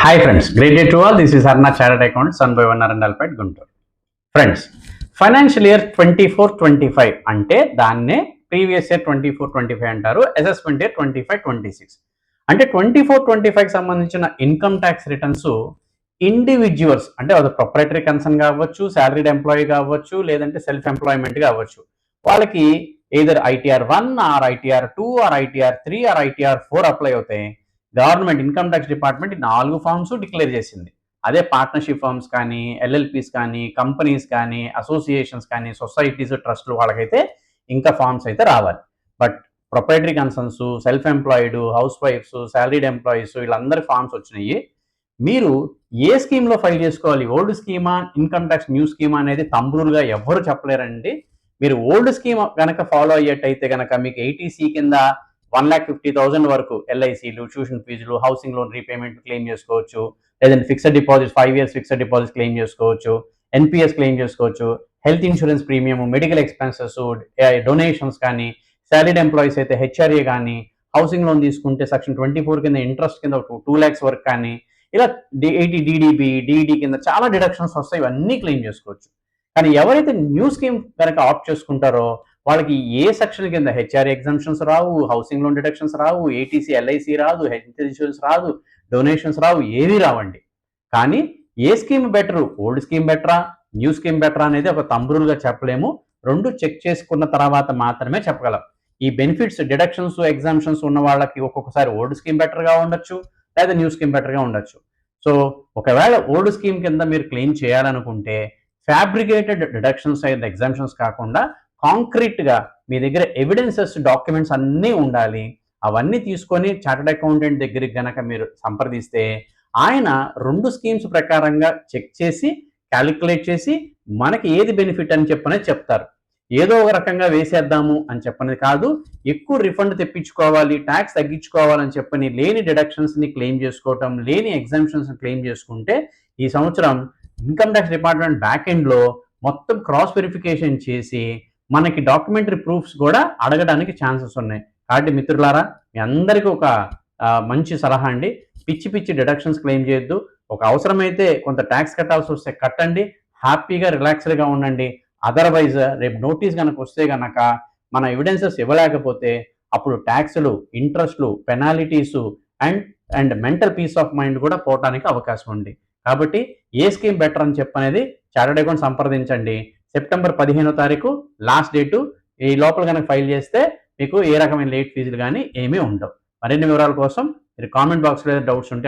Hi friends, great day to all. This is Arna chartered account సన్ బై one Arundelpet Guntur. Friends, financial year 24-25 అంటే దాన్నే previous year 24-25 అంటారు. Assessment year 25-26 అంటే 24-25కి సంబంధించిన ఇన్కమ్ ట్యాక్స్ రిటర్న్స్ ఇండివిజువల్స్ అంటే అది ప్రొప్రైటరీ కన్సర్న్ కావచ్చు, శాలరీడ్ ఎంప్లాయీ కావచ్చు, లేదంటే సెల్ఫ్ ఎంప్లాయ్మెంట్ కావచ్చు. వాళ్ళకి either ITR 1 or ITR 2 or ITR 3 or ITR 4 apply అవుతాయి. Government income tax department 4 forms declare చేసింది. అదే పార్ట్నర్షిప్ ఫార్మ్స్ కానీ, ఎల్ఎల్పీస్ కానీ, కంపెనీస్ కానీ, అసోసియేషన్స్ కానీ, సొసైటీస్, ట్రస్ట్లు వాళ్ళకైతే ఇంకా ఫార్మ్స్ అయితే రావాలి. But proprietary concerns, self employed, house wives, salaried employees వీళ్ళందరి ఫార్మ్స్ వచ్చినాయి. మీరు ఏ స్కీమ్లో ఫైల్ చేసుకోవాలి, ఓల్డ్ స్కీమా, ఇన్కమ్ ట్యాక్స్ న్యూ స్కీమా అనేది తంబులుగా ఎవ్వరు చెప్పలేరండి. మీరు ఓల్డ్ స్కీమ్ కనుక ఫాలో అయ్యేటైతే కనుక మీకు 80C కింద 1,50,000 వరకు ఎల్ఐసీలు, ట్యూషన్ ఫీజులు, హౌసింగ్ లోన్ రీపేమెంట్ క్లెయిమ్ చేసుకోవచ్చు. లేదంటే fixed deposit 5 years fixed deposit claim చేసుకోవచ్చు. ఎన్పిఎస్ క్లెయిమ్ చేసుకోవచ్చు. Health insurance premium, medical expenses, donations కానీ, సాలరీడ్ ఎంప్లాయీస్ అయితే హెచ్ఆర్ఏ కానీ, హౌసింగ్ లోన్ తీసుకుంటే సెక్షన్ 24 కింద ఇంట్రెస్ట్ కింద 2 lakhs వరకు కానీ, ఇలా 80 DDB, DD కింద చాలా డిడక్షన్స్ వస్తాయి. ఇవన్నీ క్లెయిమ్ చేసుకోవచ్చు. కానీ ఎవరైతే న్యూ స్కీమ్ కనుక ఆప్ట్ చేసుకుంటారో వాళ్ళకి ఏ సెక్షన్ కింద హెచ్ఆర్ఏ ఎగ్జామ్షన్స్ రావు, హౌసింగ్ లోన్ డిడక్షన్స్ రావు, ఏటీసీ ఎల్ఐసి రాదు, హెల్త్ ఇన్సూరెన్స్ రాదు, డొనేషన్స్ రావు, ఏవి రావండి. కానీ ఏ స్కీమ్ బెటరు, ఓల్డ్ స్కీమ్ బెటరా, న్యూ స్కీమ్ బెటరా అనేది ఒక తంబ్రులుగా చెప్పలేము. రెండు చెక్ చేసుకున్న తర్వాత మాత్రమే చెప్పగలం. ఈ బెనిఫిట్స్, డిడక్షన్స్, ఎగ్జామ్షన్స్ ఉన్న వాళ్ళకి ఒక్కొక్కసారి ఓల్డ్ స్కీమ్ బెటర్గా ఉండొచ్చు, లేదా న్యూ స్కీమ్ బెటర్గా ఉండొచ్చు. సో ఒకవేళ ఓల్డ్ స్కీమ్ కింద మీరు క్లెయిమ్ చేయాలనుకుంటే ఫ్యాబ్రికేటెడ్ డిడక్షన్స్ అండ్ ఎగ్జామ్షన్స్ కాకుండా కాంక్రీట్గా మీ దగ్గర ఎవిడెన్సెస్, డాక్యుమెంట్స్ అన్నీ ఉండాలి. అవన్నీ తీసుకొని చార్టర్డ్ అకౌంటెంట్ దగ్గరికి గనక మీరు సంప్రదిస్తే ఆయన 2 స్కీమ్స్ ప్రకారంగా చెక్ చేసి క్యాలిక్యులేట్ చేసి మనకి ఏది బెనిఫిట్ అని చెప్పనేది చెప్తారు. ఏదో ఒక రకంగా వేసేద్దాము అని చెప్పనేది కాదు. ఎక్కువ రిఫండ్ తెప్పించుకోవాలి, ట్యాక్స్ తగ్గించుకోవాలని చెప్పని లేని డిడక్షన్స్ని క్లెయిమ్ చేసుకోవటం, లేని ఎగ్జామ్షన్స్ని క్లెయిమ్ చేసుకుంటే ఈ సంవత్సరం ఇన్కమ్ ట్యాక్స్ డిపార్ట్మెంట్ బ్యాక్ ఎండ్లో మొత్తం క్రాస్ వెరిఫికేషన్ చేసి మనకి డాక్యుమెంటరీ ప్రూఫ్స్ కూడా అడగడానికి ఛాన్సెస్ ఉన్నాయి. కాబట్టి మిత్రులారా, మీ అందరికీ ఒక మంచి సలహా అండి. పిచ్చి పిచ్చి డిడక్షన్స్ క్లెయిమ్ చేయొద్దు. ఒక అవసరమైతే కొంత ట్యాక్స్ కట్టాల్సి వస్తే కట్టండి, హ్యాపీగా రిలాక్స్డ్గా ఉండండి. అదర్వైజ్ రేపు నోటీస్ కనుక వస్తే కనుక మన ఎవిడెన్సెస్ ఇవ్వలేకపోతే అప్పుడు ట్యాక్స్లు, ఇంట్రెస్ట్లు, penalties and mental peace of mind కూడా పోవడానికి అవకాశం ఉంది. కాబట్టి ఏ స్కీమ్ బెటర్ అని చెప్పనేది చార్టర్డ్ అకౌంట్ సంప్రదించండి. సెప్టెంబర్ 15వ తారీఖు లాస్ట్ డేటు. ఈ లోపల కనుక ఫైల్ చేస్తే మీకు ఏ రకమైన లేట్ ఫీజులు కానీ ఏమీ ఉండవు. మరిన్ని వివరాల కోసం మీరు కామెంట్ బాక్స్లో డౌట్స్ ఉంటే